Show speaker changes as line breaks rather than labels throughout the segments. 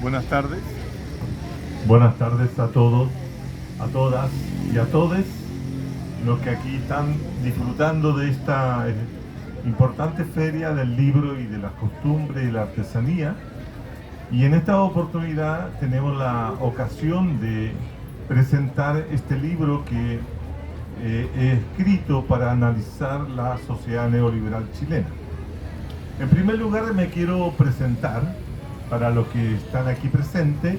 Buenas tardes.
Buenas tardes a todos, a todas y a todes los que aquí están disfrutando de esta importante feria del libro y de las costumbres y la artesanía. Y en esta oportunidad tenemos la ocasión de presentar este libro que he escrito para analizar la sociedad neoliberal chilena. En primer lugar me quiero presentar para los que están aquí presentes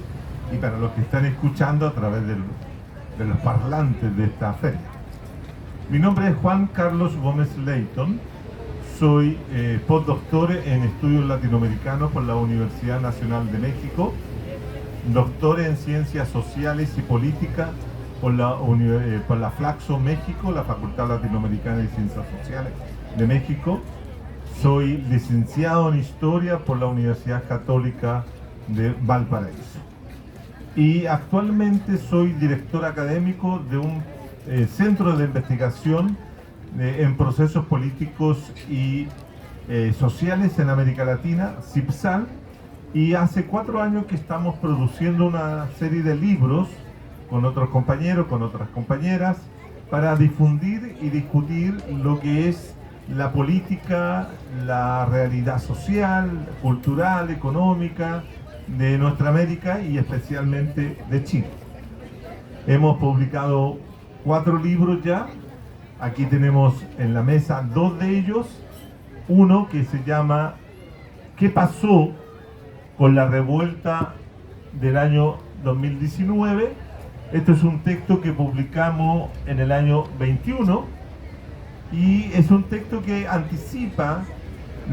y para los que están escuchando a través de los parlantes de esta feria. Mi nombre es Juan Carlos Gómez Leighton, soy postdoctor en estudios latinoamericanos por la Universidad Nacional de México, doctor en ciencias sociales y política por la Flaxo México, la Facultad Latinoamericana de Ciencias Sociales de México. Soy licenciado en Historia por la Universidad Católica de Valparaíso. Y actualmente soy director académico de un centro de investigación en procesos políticos y sociales en América Latina, CIPSAL, y hace 4 años que estamos produciendo una serie de libros con otros compañeros, con otras compañeras, para difundir y discutir lo que es la política, la realidad social, cultural, económica de nuestra América y especialmente de Chile. Hemos publicado 4 libros ya. Aquí tenemos en la mesa 2 de ellos. Uno que se llama ¿Qué pasó con la revuelta del año 2019? Este es un texto que publicamos en el año 21. Y es un texto que anticipa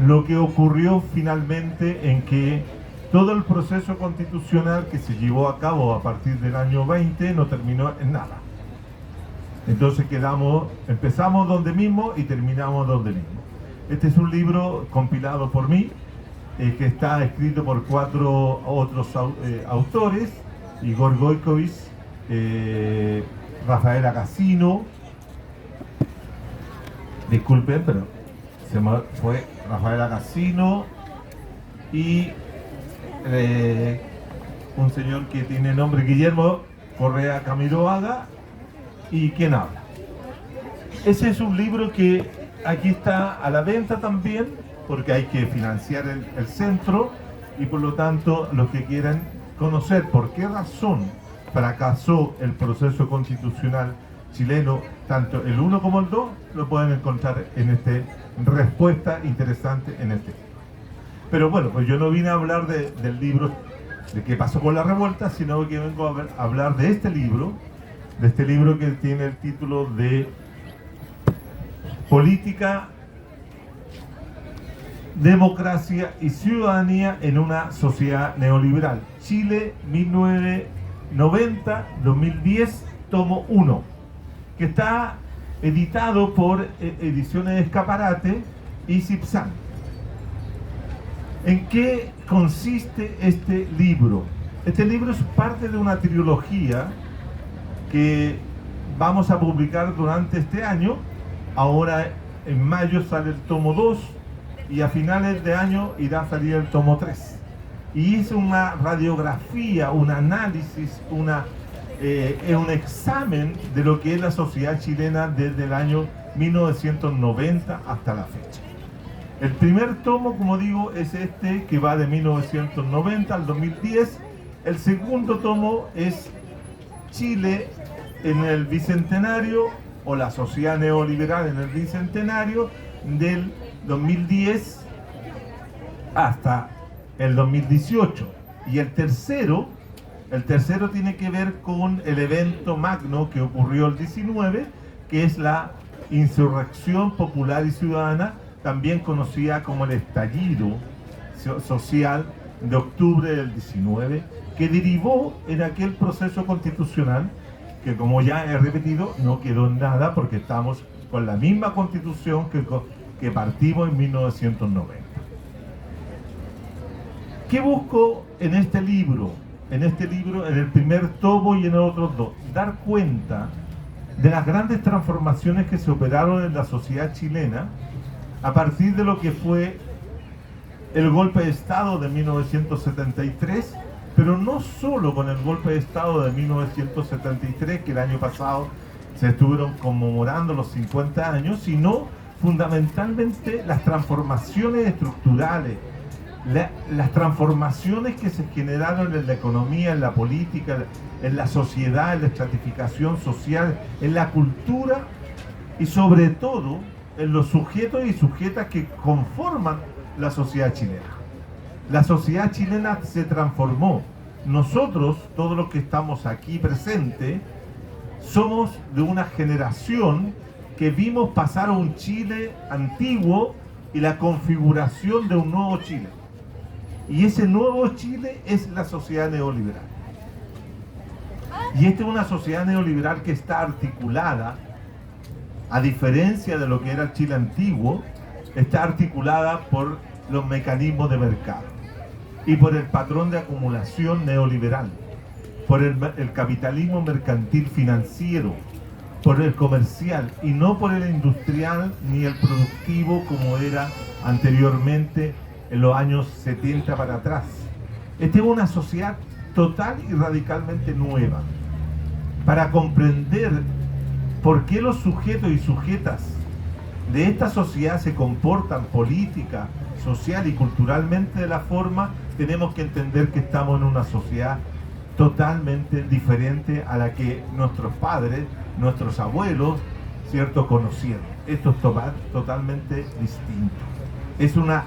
lo que ocurrió finalmente, en que todo el proceso constitucional que se llevó a cabo a partir del año 20 no terminó en nada. Entonces empezamos donde mismo y terminamos donde mismo. Este es un libro compilado por mí, que está escrito por 4 otros autores: Igor Goikovich, Rafaela Casino. Disculpen, pero se me fue Rafaela Casino y un señor que tiene nombre Guillermo Correa Camiroaga. ¿Y quién habla? Ese es un libro que aquí está a la venta también, porque hay que financiar el centro, y por lo tanto los que quieran conocer por qué razón fracasó el proceso constitucional chileno, tanto el 1 como el 2, lo pueden encontrar en esta respuesta interesante en este libro. Pero bueno, pues yo no vine a hablar del libro de qué pasó con la revuelta, sino que vengo a hablar de este libro que tiene el título de Política, Democracia y Ciudadanía en una Sociedad Neoliberal, Chile 1990-2010, tomo 1, que está editado por Ediciones Escaparate y CIPSAL. ¿En qué consiste este libro? Este libro es parte de una trilogía que vamos a publicar durante este año. Ahora en mayo sale el tomo 2 y a finales de año irá a salir el tomo 3. Y es una radiografía, un análisis, un examen de lo que es la sociedad chilena desde el año 1990 hasta la fecha. El primer tomo, como digo, es este, que va de 1990 al 2010. El segundo tomo es Chile en el Bicentenario, o la sociedad neoliberal en el Bicentenario, del 2010 hasta el 2018. Y el tercero tiene que ver con el evento magno que ocurrió el 19, que es la insurrección popular y ciudadana, también conocida como el estallido social de octubre del 19, que derivó en aquel proceso constitucional que, como ya he repetido, no quedó en nada, porque estamos con la misma constitución que partimos en 1990. ¿Qué busco en este libro? En el primer tomo y en los otros 2, dar cuenta de las grandes transformaciones que se operaron en la sociedad chilena a partir de lo que fue el golpe de Estado de 1973 pero no solo con el golpe de Estado de 1973, que el año pasado se estuvieron conmemorando los 50 años, sino fundamentalmente las transformaciones estructurales, las transformaciones que se generaron en la economía, en la política, en la sociedad, en la estratificación social, en la cultura y sobre todo en los sujetos y sujetas que conforman la sociedad chilena. La sociedad chilena se transformó. Nosotros, todos los que estamos aquí presentes, somos de una generación que vimos pasar a un Chile antiguo y la configuración de un nuevo Chile. Y ese nuevo Chile es la sociedad neoliberal. Y esta es una sociedad neoliberal que está articulada, a diferencia de lo que era el Chile antiguo, está articulada por los mecanismos de mercado y por el patrón de acumulación neoliberal, por el capitalismo mercantil financiero, por el comercial y no por el industrial ni el productivo como era anteriormente en los años 70 para atrás. Esta es una sociedad total y radicalmente nueva. Para comprender por qué los sujetos y sujetas de esta sociedad se comportan política, social y culturalmente de la forma, tenemos que entender que estamos en una sociedad totalmente diferente a la que nuestros padres, nuestros abuelos, ¿cierto?, conocieron. Esto es totalmente distinto. Es una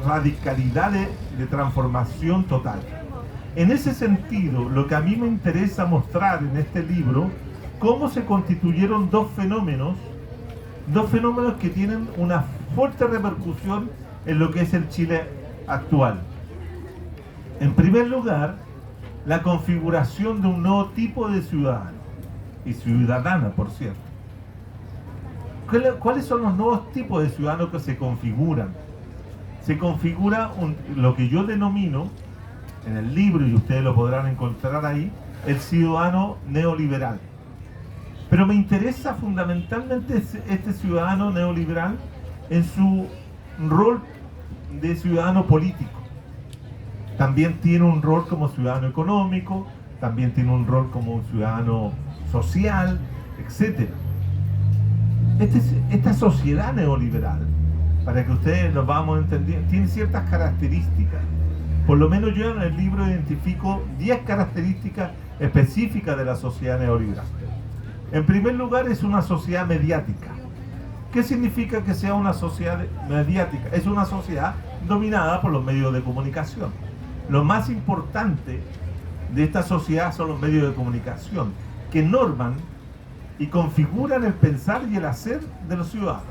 radicalidad de transformación total. En ese sentido, lo que a mí me interesa mostrar en este libro, cómo se constituyeron dos fenómenos que tienen una fuerte repercusión en lo que es el Chile actual. En primer lugar, la configuración de un nuevo tipo de ciudadano y ciudadana, por cierto. ¿Cuáles son los nuevos tipos de ciudadanos que se configuran? Se configura lo que yo denomino en el libro, y ustedes lo podrán encontrar ahí, el ciudadano neoliberal. Pero me interesa fundamentalmente este ciudadano neoliberal en su rol de ciudadano político. También tiene un rol como ciudadano económico, también tiene un rol como ciudadano social, etc. Esta sociedad neoliberal, para que ustedes lo vamos entendiendo, tiene ciertas características. Por lo menos yo en el libro identifico 10 características específicas de la sociedad neoliberal. En primer lugar, es una sociedad mediática. ¿Qué significa que sea una sociedad mediática? Es una sociedad dominada por los medios de comunicación. Lo más importante de esta sociedad son los medios de comunicación, que norman y configuran el pensar y el hacer de los ciudadanos.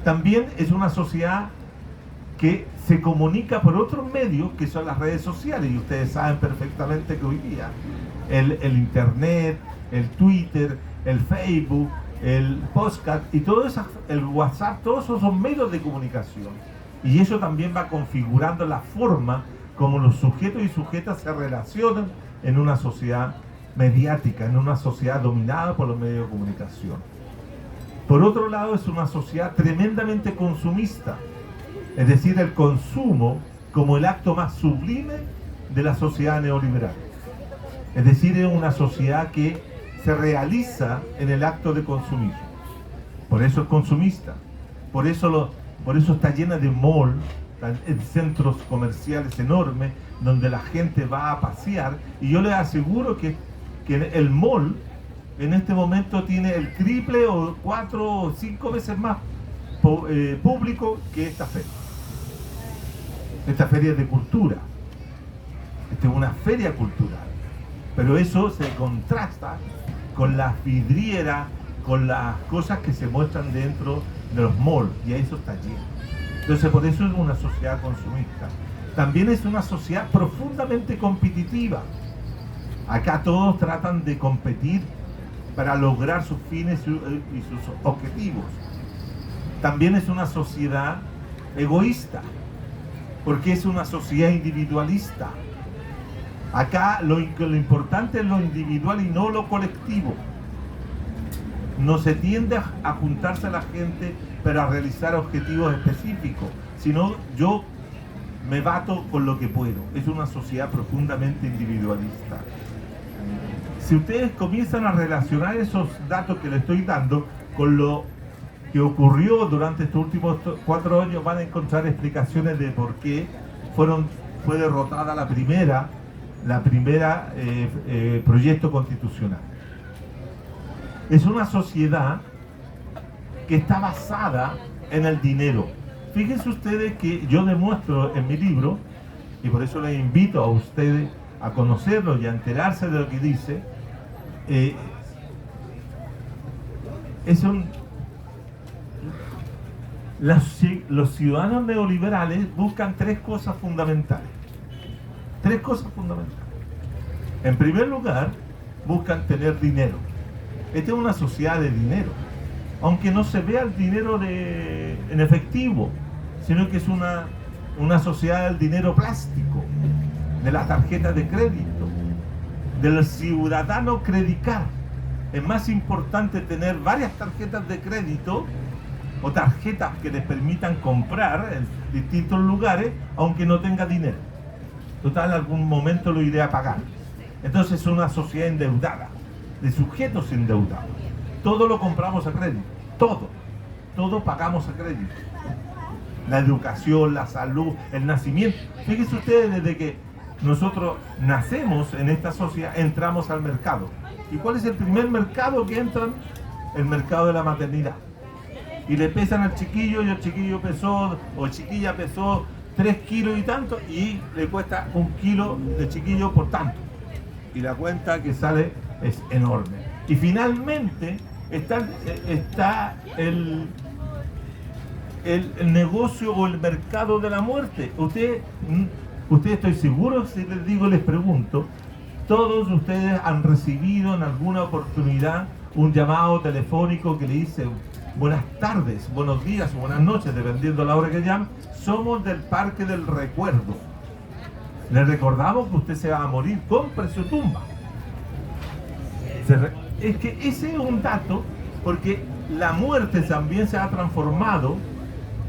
También es una sociedad que se comunica por otros medios, que son las redes sociales, y ustedes saben perfectamente que hoy día el Internet, el Twitter, el Facebook, el podcast y todo eso, el WhatsApp, todos esos son medios de comunicación. Y eso también va configurando la forma como los sujetos y sujetas se relacionan en una sociedad mediática, en una sociedad dominada por los medios de comunicación. Por otro lado, es una sociedad tremendamente consumista, es decir, el consumo como el acto más sublime de la sociedad neoliberal. Es decir, es una sociedad que se realiza en el acto de consumismo. Por eso es consumista, por eso está llena de malls, centros comerciales enormes, donde la gente va a pasear, y yo les aseguro que el mall en este momento tiene el triple o 4 o 5 veces más público que esta feria. Esta feria es de cultura, esta es una feria cultural, pero eso se contrasta con las vidrieras, con las cosas que se muestran dentro de los malls, y ahí eso está lleno. Entonces, por eso es una sociedad consumista. También es una sociedad profundamente competitiva. Acá todos tratan de competir para lograr sus fines y sus objetivos. También es una sociedad egoísta, porque es una sociedad individualista. Acá lo importante es lo individual y no lo colectivo. No se tiende a juntarse a la gente para realizar objetivos específicos, sino yo me bato con lo que puedo. Es una sociedad profundamente individualista. Si ustedes comienzan a relacionar esos datos que les estoy dando con lo que ocurrió durante estos últimos 4 años, van a encontrar explicaciones de por qué fue derrotada la primera proyecto constitucional. Es una sociedad que está basada en el dinero. Fíjense ustedes que yo demuestro en mi libro, y por eso les invito a ustedes a conocerlo y a enterarse de lo que dice, los ciudadanos neoliberales buscan 3 cosas fundamentales. 3 cosas fundamentales. En primer lugar, buscan tener dinero. Esta es una sociedad de dinero, aunque no se vea el dinero en efectivo, sino que es una sociedad del dinero plástico, de las tarjetas de crédito, del ciudadano credicar. Es más importante tener varias tarjetas de crédito o tarjetas que les permitan comprar en distintos lugares, aunque no tenga dinero. Total, en algún momento lo iré a pagar. Entonces es una sociedad endeudada, de sujetos endeudados. Todo lo compramos a crédito, todo pagamos a crédito. La educación, la salud, el nacimiento. Fíjense ustedes, desde que nosotros nacemos en esta sociedad, entramos al mercado. ¿Y cuál es el primer mercado que entran? El mercado de la maternidad. Y le pesan al chiquillo, y el chiquillo pesó, o chiquilla pesó 3 kilos y tanto, y le cuesta 1 kilo de chiquillo por tanto. Y la cuenta que sale es enorme. Y finalmente está el negocio o el mercado de la muerte. Ustedes estoy seguro, si les digo, les pregunto, todos ustedes han recibido en alguna oportunidad un llamado telefónico que le dice: buenas tardes, buenos días o buenas noches, dependiendo de la hora que llamen, somos del Parque del Recuerdo. Le recordamos que usted se va a morir, compre su tumba. Es que ese es un dato, porque la muerte también se ha transformado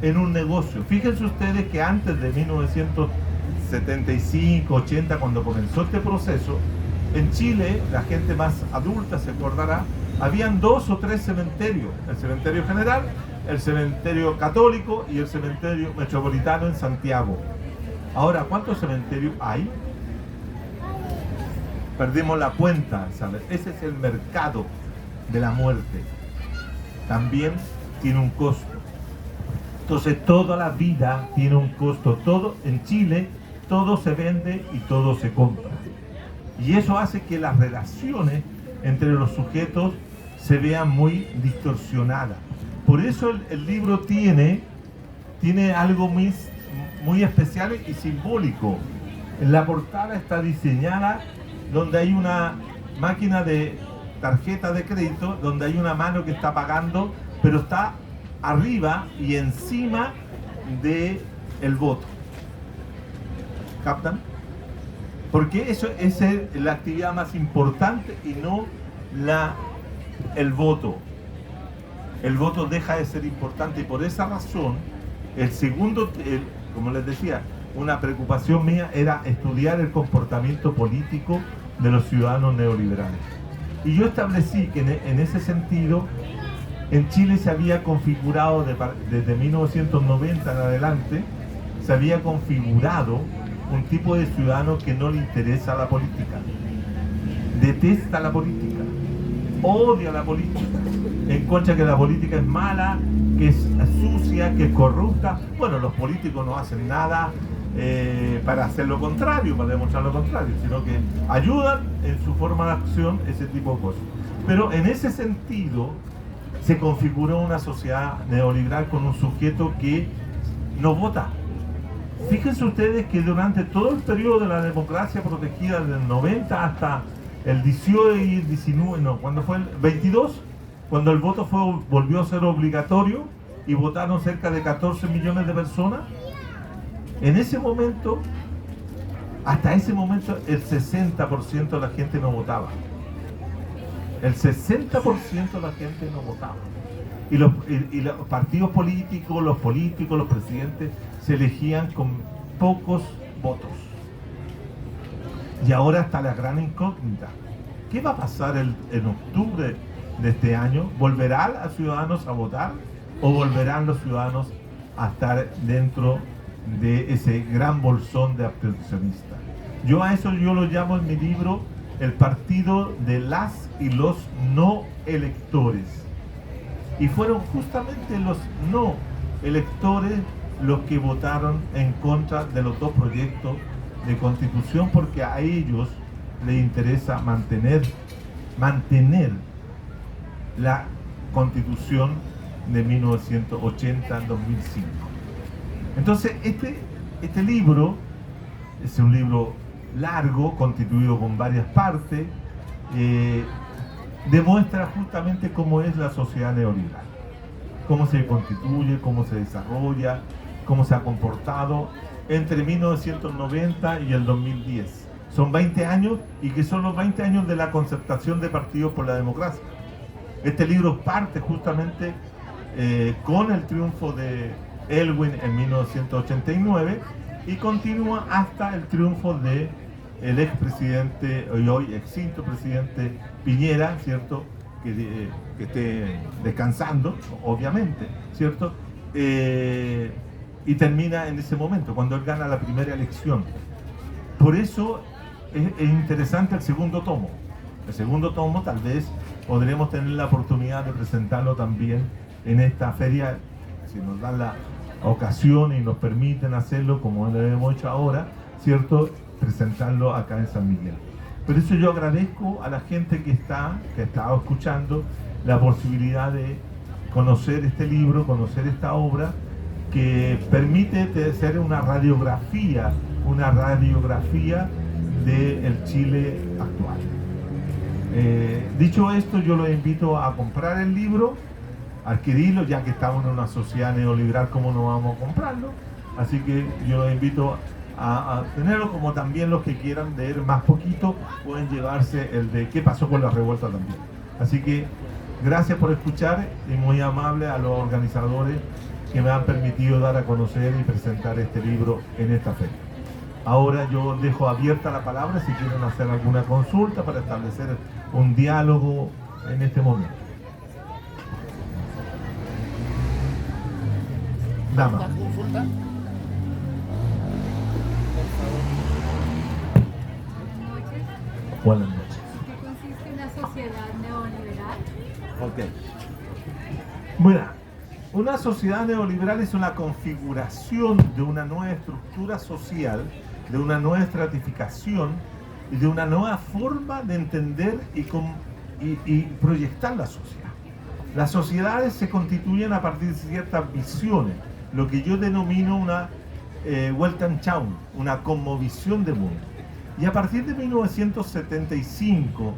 en un negocio. Fíjense ustedes que antes de 1975, 80, cuando comenzó este proceso, en Chile, la gente más adulta se acordará, habían 2 o 3 cementerios: el cementerio general, el cementerio católico y el cementerio metropolitano en Santiago. Ahora, ¿cuántos cementerios hay? Perdimos la cuenta, ¿sabes? Ese es el mercado de la muerte. También tiene un costo. Entonces, toda la vida tiene un costo. Todo en Chile, todo se vende y todo se compra. Y eso hace que las relaciones entre los sujetos se vean muy distorsionadas. Por eso el libro tiene algo muy especial y simbólico. En la portada está diseñada donde hay una máquina de tarjeta de crédito, donde hay una mano que está pagando, pero está arriba y encima del voto. ¿Captan? Porque eso es la actividad más importante y no el voto. El voto deja de ser importante, y por esa razón como les decía, una preocupación mía era estudiar el comportamiento político de los ciudadanos neoliberales. Y yo establecí que en ese sentido, en Chile se había configurado, desde 1990 en adelante, se había configurado un tipo de ciudadano que no le interesa la política, detesta la política, odia la política, encuentra que la política es mala, que es sucia, que es corrupta. Bueno, los políticos no hacen nada para hacer lo contrario, para demostrar lo contrario, sino que ayudan en su forma de acción, ese tipo de cosas. Pero en ese sentido se configuró una sociedad neoliberal con un sujeto que no vota. Fíjense ustedes que durante todo el periodo de la democracia protegida, del 90 hasta el 18 y el 19, no, cuando fue el 22, cuando el voto volvió a ser obligatorio y votaron cerca de 14 millones de personas, en ese momento, hasta ese momento, el 60% de la gente no votaba. El 60% de la gente no votaba. Y los partidos políticos, los presidentes, se elegían pocos votos. Y ahora está la gran incógnita. ¿Qué va a pasar en octubre de este año? ¿Volverán los ciudadanos a votar o volverán los ciudadanos a estar dentro de ese gran bolsón de abstencionistas? Yo a eso yo lo llamo en mi libro el partido de las y los no electores. Y fueron justamente los no electores los que votaron en contra de los dos proyectos de constitución, porque a ellos les interesa mantener la constitución de 1980 en 2005. Entonces este libro es un libro largo, constituido con varias partes, demuestra justamente cómo es la sociedad neoliberal, cómo se constituye, cómo se desarrolla, cómo se ha comportado entre 1990 y el 2010. Son 20 años y que son los 20 años de la concertación de partidos por la democracia. Este libro parte justamente con el triunfo de Elwin en 1989 y continúa hasta el triunfo de el expresidente y hoy extinto presidente Piñera, ¿cierto? Que esté descansando, obviamente, ¿cierto? Y termina en ese momento, cuando él gana la primera elección. Por eso es interesante el segundo tomo. El segundo tomo tal vez podremos tener la oportunidad de presentarlo también en esta feria, si nos dan la ocasión y nos permiten hacerlo como lo hemos hecho ahora, ¿cierto? Presentarlo acá en San Miguel. Por eso yo agradezco a la gente que ha estado escuchando la posibilidad de conocer este libro, conocer esta obra, que permite hacer una radiografía del Chile actual. Dicho esto, yo los invito a comprar el libro, a adquirirlo, ya que estamos en una sociedad neoliberal, ¿cómo no vamos a comprarlo? Así que yo los invito a tenerlo, como también los que quieran leer más poquito pueden llevarse el de ¿Qué pasó con la revuelta? También. Así que gracias por escuchar y muy amable a los organizadores que me han permitido dar a conocer y presentar este libro en esta feria. Ahora yo dejo abierta la palabra si quieren hacer alguna consulta para establecer un diálogo en este momento. Dama.
¿Consulta?
Buenas noches.
¿Qué consiste una sociedad neoliberal?
Ok. Bueno, una sociedad neoliberal es una configuración de una nueva estructura social, de una nueva estratificación y de una nueva forma de entender y proyectar la sociedad. Las sociedades se constituyen a partir de ciertas visiones, lo que yo denomino una Weltanschauung, una cosmovisión de mundo. Y a partir de 1975,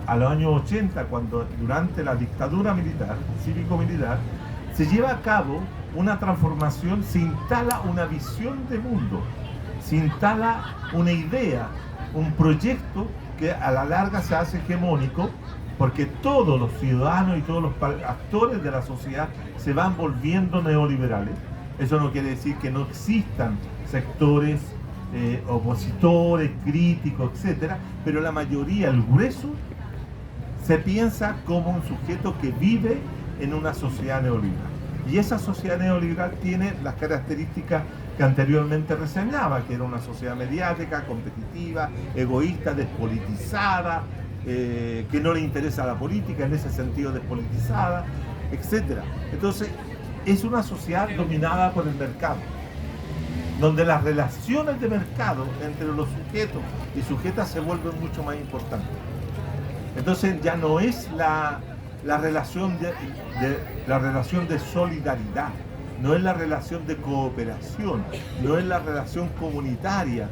a los años 80, cuando durante la dictadura militar, cívico-militar, se lleva a cabo una transformación, se instala una visión de mundo, se instala una idea, un proyecto que a la larga se hace hegemónico, porque todos los ciudadanos y todos los actores de la sociedad se van volviendo neoliberales. Eso no quiere decir que no existan sectores opositores, críticos, etcétera, pero la mayoría, el grueso, se piensa como un sujeto que vive en una sociedad neoliberal. Y esa sociedad neoliberal tiene las características que anteriormente reseñaba, que era una sociedad mediática, competitiva, egoísta, despolitizada, que no le interesa la política, en ese sentido despolitizada, etcétera. Entonces, es una sociedad dominada por el mercado, donde las relaciones de mercado entre los sujetos y sujetas se vuelven mucho más importantes. Entonces ya no es la relación de solidaridad, no es la relación de cooperación, no es la relación comunitaria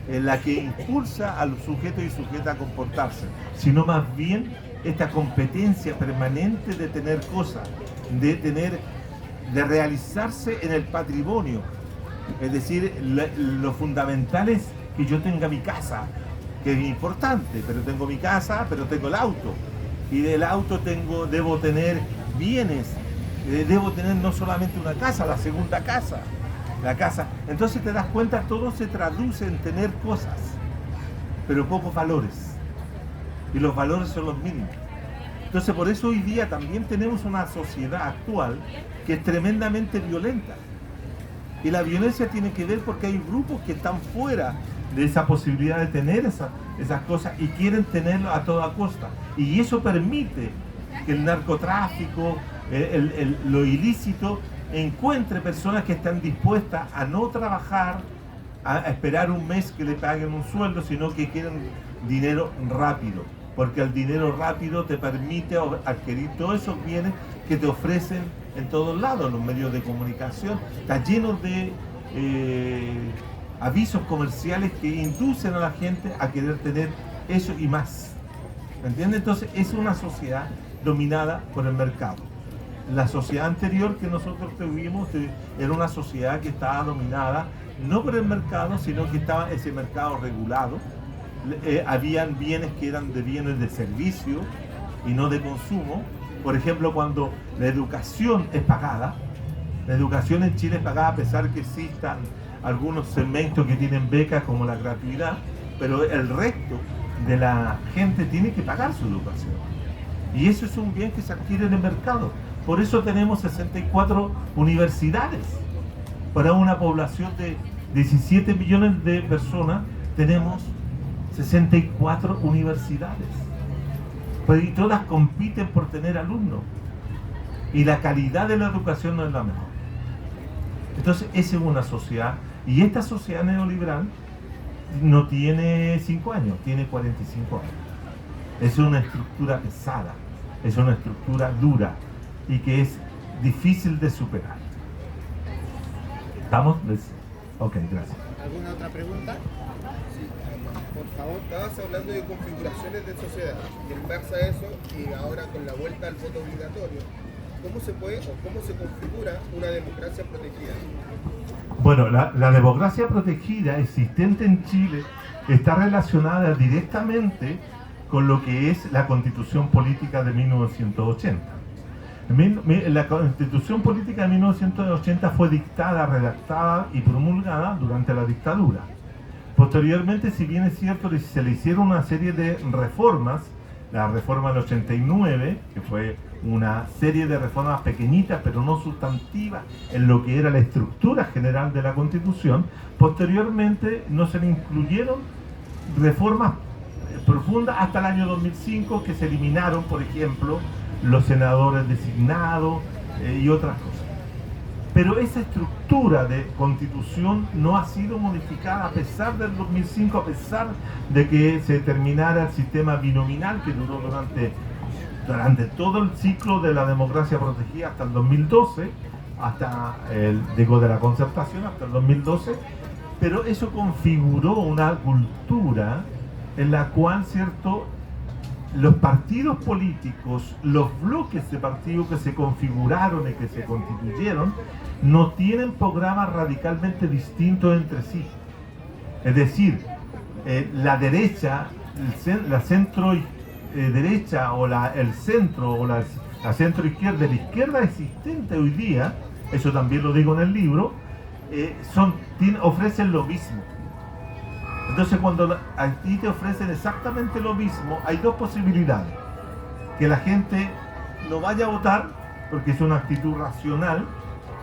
en la que impulsa a los sujetos y sujetas a comportarse, sino más bien esta competencia permanente de tener cosas, de realizarse en el patrimonio. Es decir, lo fundamental es que yo tenga mi casa, que es importante, pero tengo mi casa, pero tengo el auto. Y del auto debo tener bienes, debo tener no solamente una casa, la segunda casa. la casa. Entonces te das cuenta, todo se traduce en tener cosas, pero pocos valores. Y los valores son los mínimos. Entonces por eso hoy día también tenemos una sociedad actual que es tremendamente violenta. Y la violencia tiene que ver porque hay grupos que están fuera de esa posibilidad de tener esas cosas y quieren tenerlo a toda costa. Y eso permite que el narcotráfico, lo ilícito, encuentre personas que están dispuestas a no trabajar, a esperar un mes que le paguen un sueldo, sino que quieren dinero rápido. Porque el dinero rápido te permite adquirir todos esos bienes que te ofrecen en todos lados, los medios de comunicación. Está lleno de avisos comerciales que inducen a la gente a querer tener eso y más. ¿Me entiendes? Entonces es una sociedad dominada por el mercado. La sociedad anterior que nosotros tuvimos era una sociedad que estaba dominada no por el mercado, sino que estaba ese mercado regulado. Habían bienes que eran de bienes de servicio y no de consumo. Por ejemplo, cuando la educación es pagada, la educación en Chile es pagada a pesar que existan algunos segmentos que tienen becas como la gratuidad, pero el resto de la gente tiene que pagar su educación. Y eso es un bien que se adquiere en el mercado. Por eso tenemos 64 universidades. Para una población de 17 millones de personas, tenemos 64 universidades. Pues, y todas compiten por tener alumnos. Y la calidad de la educación no es la mejor. Entonces, esa es una sociedad. Y esta sociedad neoliberal no tiene 5 años, tiene 45 años. Es una estructura pesada, es una estructura dura y que es difícil de superar. ¿Estamos? Ok, gracias.
¿Alguna otra pregunta? Sí, por favor.
Estabas hablando de configuraciones de sociedad y en base a eso, y ahora con la vuelta al voto obligatorio, ¿cómo se puede o cómo se configura una democracia protegida?
Bueno, la democracia protegida existente en Chile está relacionada directamente con lo que es la Constitución Política de 1980. La Constitución Política de 1980 fue dictada, redactada y promulgada durante la dictadura. Posteriormente, si bien es cierto, se le hicieron una serie de reformas, la reforma del 89, que fue una serie de reformas pequeñitas pero no sustantivas en lo que era la estructura general de la Constitución. Posteriormente no se le incluyeron reformas profundas hasta el año 2005, que se eliminaron, por ejemplo, los senadores designados y otras cosas. Pero esa estructura de constitución no ha sido modificada a pesar del 2005, a pesar de que se terminara el sistema binominal que duró durante todo el ciclo de la democracia protegida hasta el 2012, hasta digo, de la concertación hasta el 2012, pero eso configuró una cultura en la cual, cierto, los partidos políticos, los bloques de partidos que se configuraron y que se constituyeron, no tienen programas radicalmente distintos entre sí. Es decir, la derecha, la centro derecha o el centro o la centro izquierda, la izquierda existente hoy día, eso también lo digo en el libro, ofrecen lo mismo. Entonces, cuando a ti te ofrecen exactamente lo mismo, hay dos posibilidades: que la gente no vaya a votar porque es una actitud racional.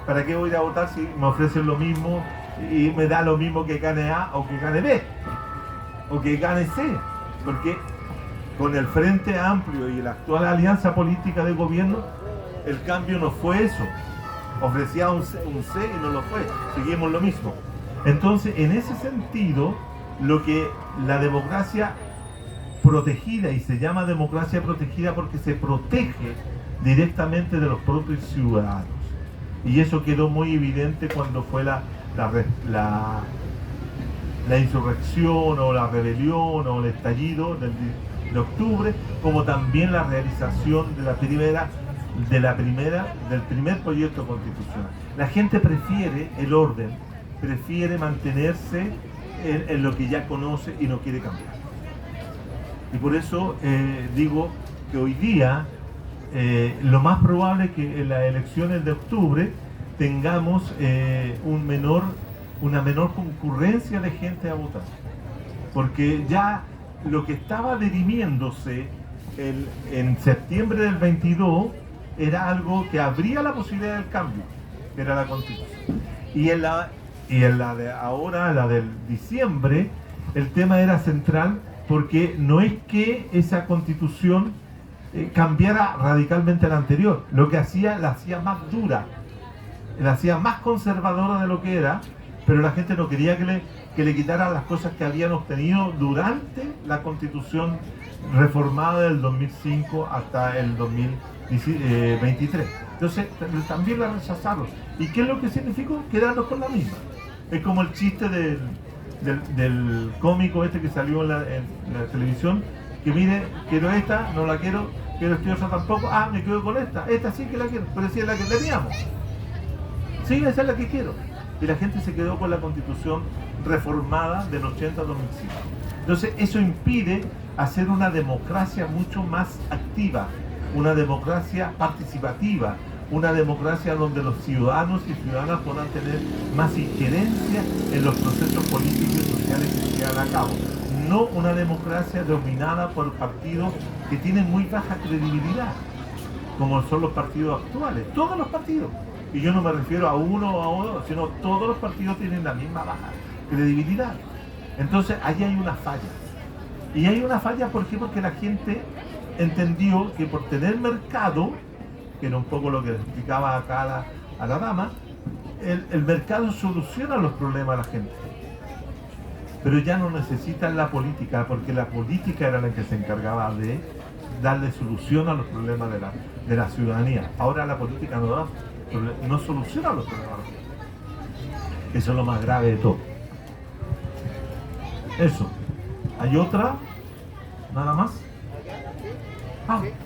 ¿Para qué voy a votar si me ofrecen lo mismo y me da lo mismo que gane A o que gane B o que gane C? Porque con el Frente Amplio y la actual alianza política de gobierno, el cambio no fue eso. Ofrecía un C y no lo fue. Seguimos lo mismo. Entonces, en ese sentido, lo que la democracia protegida, y se llama democracia protegida porque se protege directamente de los propios ciudadanos. Y eso quedó muy evidente cuando fue la insurrección o la rebelión o el estallido de octubre, como también la realización del primer proyecto constitucional. La gente prefiere el orden, prefiere mantenerse en lo que ya conoce y no quiere cambiar. Y por eso digo que hoy día lo más probable es que en las elecciones de octubre tengamos una menor concurrencia de gente a votar. Porque ya lo que estaba dirimiéndose en septiembre del 22 era algo que abría la posibilidad del cambio, que era la Constitución. Y en la de ahora, la del diciembre, el tema era central porque no es que esa Constitución cambiara radicalmente la anterior, lo que la hacía más dura, la hacía más conservadora de lo que era, pero la gente no quería que le quitaran las cosas que habían obtenido durante la Constitución reformada del 2005 hasta el 2023. Entonces también la rechazaron. ¿Y qué es lo que significó? Quedarnos con la misma. Es como el chiste del cómico este que salió en la televisión, que mire, quiero esta, no la quiero esta otra tampoco, me quedo con esta sí que la quiero, pero sí es la que teníamos. Sí, esa es la que quiero. Y la gente se quedó con la Constitución reformada del 80 al 2005. Entonces eso impide hacer una democracia mucho más activa, una democracia participativa, una democracia donde los ciudadanos y ciudadanas puedan tener más injerencia en los procesos políticos y sociales que se llevan a cabo. No una democracia dominada por partidos que tienen muy baja credibilidad, como son los partidos actuales, todos los partidos. Y yo no me refiero a uno o a otro, sino todos los partidos tienen la misma baja credibilidad. Entonces ahí hay una falla. Y hay una falla, ¿por qué? Porque la gente entendió que por tener mercado, que era un poco lo que explicaba acá a la dama, el mercado soluciona los problemas de la gente. Pero ya no necesitan la política, porque la política era la que se encargaba de darle solución a los problemas de la ciudadanía. Ahora la política no soluciona los problemas. Eso es lo más grave de todo. Eso. ¿Hay otra? ¿Nada más?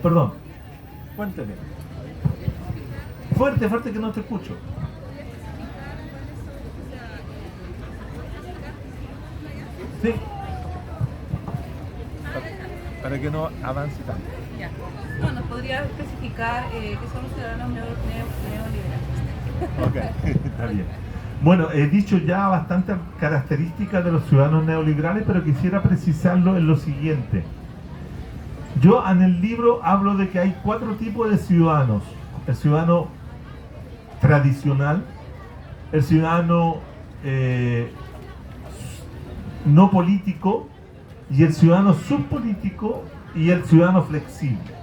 Perdón. Cuénteme. Fuerte que no te escucho. Sí. Para que no avance tanto.
Ya. Bueno, podría especificar que son los ciudadanos neoliberales.
Ok, está bien. Bueno, he dicho ya bastantes características de los ciudadanos neoliberales, pero quisiera precisarlo en lo siguiente. Yo en el libro hablo de que hay 4 tipos de ciudadanos. El ciudadano tradicional, el ciudadano no político, y el ciudadano subpolítico y el ciudadano flexible.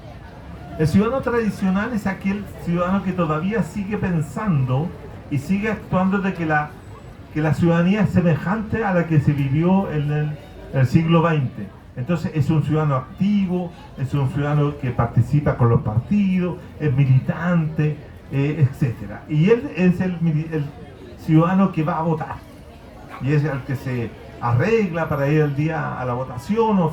El ciudadano tradicional es aquel ciudadano que todavía sigue pensando y sigue actuando de que la ciudadanía es semejante a la que se vivió en el siglo XX. Entonces es un ciudadano activo, es un ciudadano que participa con los partidos, es militante, etc. Y él es el ciudadano que va a votar. Y es el que se arregla para ir al día a la votación, o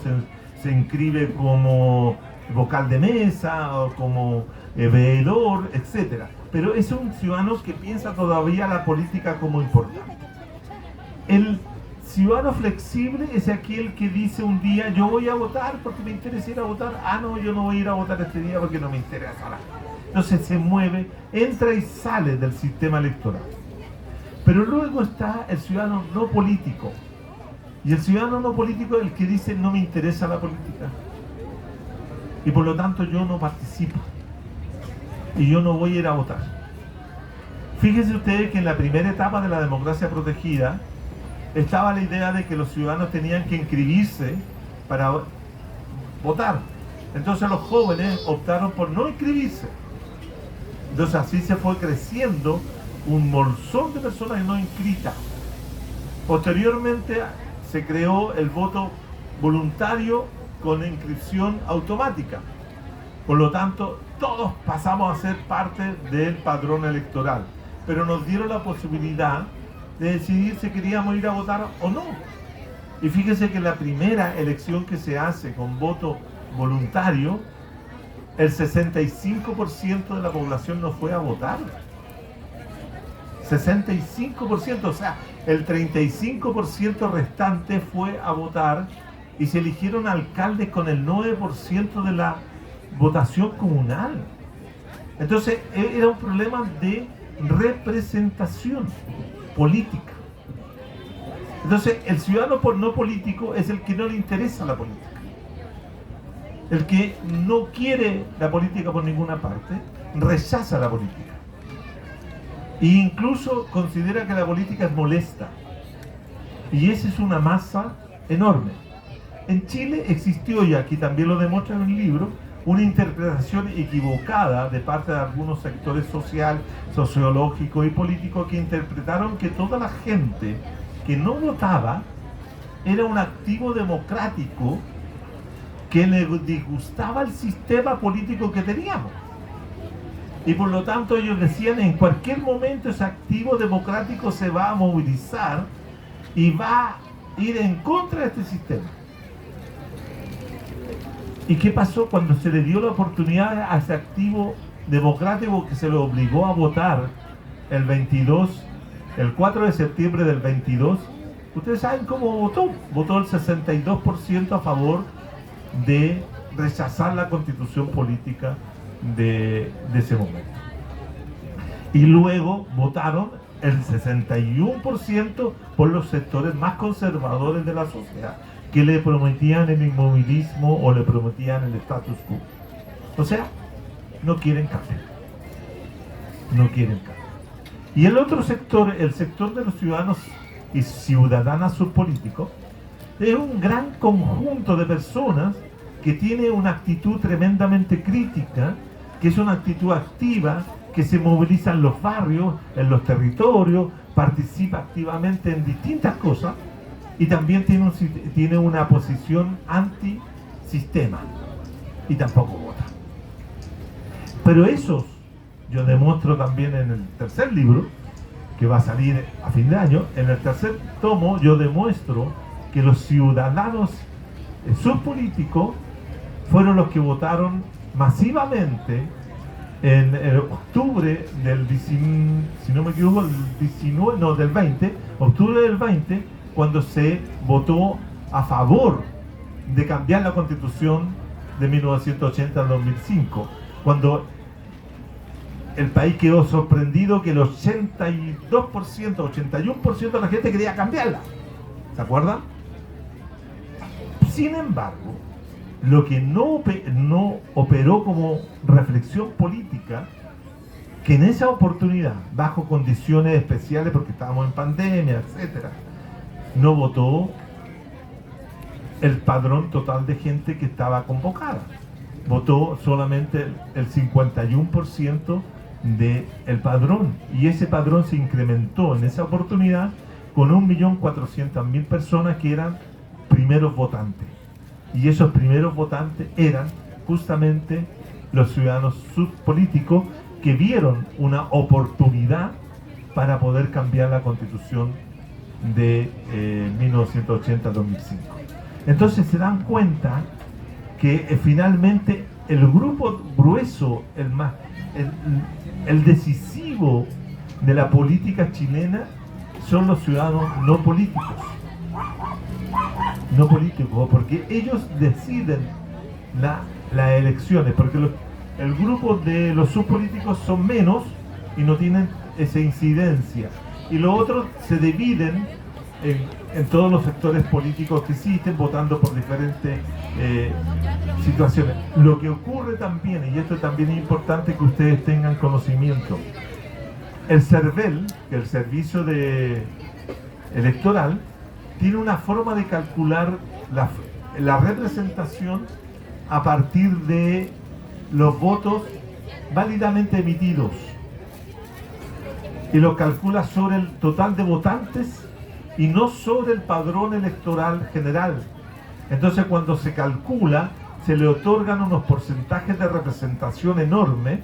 se inscribe como vocal de mesa o como veedor, etc. Pero es un ciudadano que piensa todavía la política como importante. El ciudadano flexible es aquel que dice un día: yo voy a votar porque me interesa ir a votar. No, yo no voy a ir a votar este día porque no me interesa nada. Entonces se mueve, entra y sale del sistema electoral. Pero luego está el ciudadano no político. Y el ciudadano no político es el que dice: no me interesa la política. Y por lo tanto yo no participo. Y yo no voy a ir a votar. Fíjense ustedes que en la primera etapa de la democracia protegida estaba la idea de que los ciudadanos tenían que inscribirse para votar. Entonces los jóvenes optaron por no inscribirse. Entonces así se fue creciendo un bolsón de personas no inscritas. Posteriormente se creó el voto voluntario con inscripción automática. Por lo tanto, todos pasamos a ser parte del padrón electoral. Pero nos dieron la posibilidad de decidir si queríamos ir a votar o no. Y fíjense que la primera elección que se hace con voto voluntario, el 65% de la población no fue a votar. 65%, o sea, el 35% restante fue a votar, y se eligieron alcaldes con el 9% de la votación comunal. Entonces era un problema de representación política. Entonces, el ciudadano no político es el que no le interesa la política. El que no quiere la política por ninguna parte, rechaza la política. E incluso considera que la política es molesta. Y esa es una masa enorme. En Chile existió, y aquí también lo demuestra en el libro, una interpretación equivocada de parte de algunos sectores social, sociológicos y políticos que interpretaron que toda la gente que no votaba era un activo democrático que le disgustaba el sistema político que teníamos. Y por lo tanto ellos decían, en cualquier momento ese activo democrático se va a movilizar y va a ir en contra de este sistema. ¿Y qué pasó cuando se le dio la oportunidad a ese activo democrático que se le obligó a votar el 4 de septiembre del 22? Ustedes saben cómo votó. Votó el 62% a favor de rechazar la constitución política de ese momento. Y luego votaron el 61% por los sectores más conservadores de la sociedad, que le prometían el inmovilismo o le prometían el status quo. O sea, no quieren cambio. No quieren cambio. Y el otro sector, el sector de los ciudadanos y ciudadanas subpolíticos, es un gran conjunto de personas que tiene una actitud tremendamente crítica, que es una actitud activa, que se moviliza en los barrios, en los territorios, participa activamente en distintas cosas y también tiene una posición anti-sistema y tampoco vota. Pero esos, yo demuestro también en el tercer libro, que va a salir a fin de año, en el tercer tomo yo demuestro que los ciudadanos subpolíticos fueron los que votaron masivamente en octubre del, si no me equivoco, del 20, octubre del 20, cuando se votó a favor de cambiar la constitución de 1980 al 2005, cuando el país quedó sorprendido que el 82%, 81% de la gente quería cambiarla. ¿Se acuerdan? Sin embargo, lo que no operó como reflexión política, que en esa oportunidad, bajo condiciones especiales porque estábamos en pandemia, etcétera, no votó el padrón total de gente que estaba convocada. Votó solamente el 51% del padrón, y ese padrón se incrementó en esa oportunidad con 1.400.000 personas que eran primeros votantes. Y esos primeros votantes eran justamente los ciudadanos subpolíticos que vieron una oportunidad para poder cambiar la constitución de 1980-2005. Entonces se dan cuenta que finalmente el grupo grueso, el decisivo de la política chilena son los ciudadanos no políticos. No políticos, porque ellos deciden las elecciones, porque el grupo de los subpolíticos son menos y no tienen esa incidencia. Y los otros se dividen en todos los sectores políticos que existen, votando por diferentes situaciones. Lo que ocurre también, y esto también es importante que ustedes tengan conocimiento, el CERVEL, que es el servicio electoral, tiene una forma de calcular la representación a partir de los votos válidamente emitidos, y lo calcula sobre el total de votantes y no sobre el padrón electoral general. Entonces, cuando se calcula, se le otorgan unos porcentajes de representación enormes.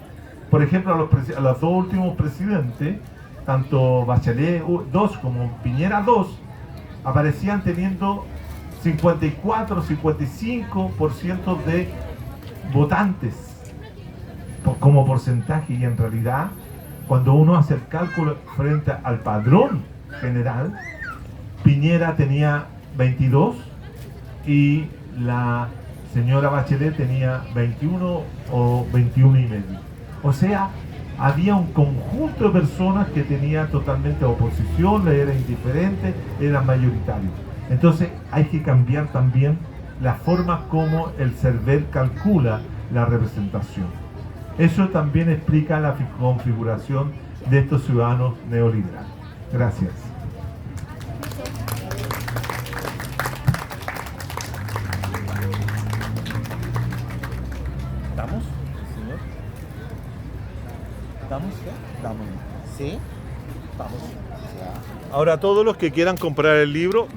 Por ejemplo, a los dos últimos presidentes, tanto Bachelet 2 como Piñera 2, aparecían teniendo 54, 55% de votantes como porcentaje, y en realidad cuando uno hace el cálculo frente al padrón general, Piñera tenía 22 y la señora Bachelet tenía 21 o 21 y medio. O sea, había un conjunto de personas que tenía totalmente oposición, le era indiferente, eran mayoritarios. Entonces hay que cambiar también la forma como el CERVEL calcula la representación. Eso también explica la configuración de estos ciudadanos neoliberales. Gracias.
¿Estamos, señor? ¿Estamos? ¿Estamos? ¿Sí? Vamos.
Ahora todos los que quieran comprar el libro,